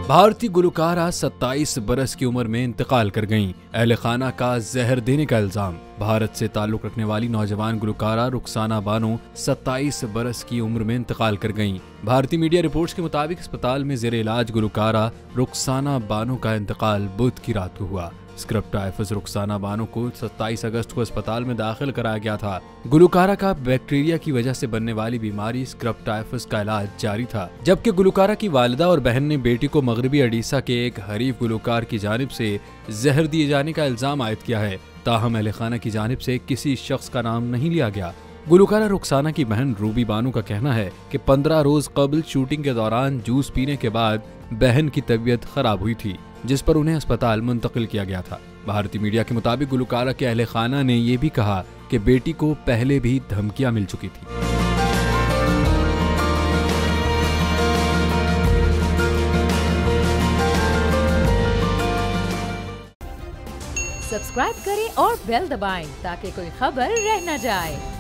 भारतीय गुलकारा 27 बरस की उम्र में इंतकाल कर गईं। अहले खाना का जहर देने का इल्जाम। भारत से ताल्लुक रखने वाली नौजवान गुलकारा रुखसाना बानो 27 बरस की उम्र में इंतकाल कर गईं। भारतीय मीडिया रिपोर्ट्स के मुताबिक अस्पताल में जेर इलाज गुलकारा रुखसाना बानो का इंतकाल बुध की रात को हुआ। स्क्रब टाइफस रुखसाना बानो को 27 अगस्त को अस्पताल में दाखिल कराया गया था। गुलकारा का बैक्टीरिया की वजह से बनने वाली बीमारी स्क्रब टाइफस का इलाज जारी था, जबकि गुलकारा की वालिदा और बहन ने बेटी को मगरबी ओडिशा के एक हरीफ गुलकार की जानिब से जहर दिए जाने का इल्जाम आयद किया है। ताहम अहले खाना की जानिब से किसी शख्स का नाम नहीं लिया गया। गुलकारा रुखसाना की बहन रूबी बानो का कहना है कि 15 रोज कबल शूटिंग के दौरान जूस पीने के बाद बहन की तबीयत खराब हुई थी, जिस पर उन्हें अस्पताल मुंतकिल किया गया था। भारतीय मीडिया के मुताबिक गुलकारा के अहले खाना ने यह भी कहा कि बेटी को पहले भी धमकियां मिल चुकी थी। सब्सक्राइब करें और बेल दबाएं ताकि कोई खबर रह न जाए।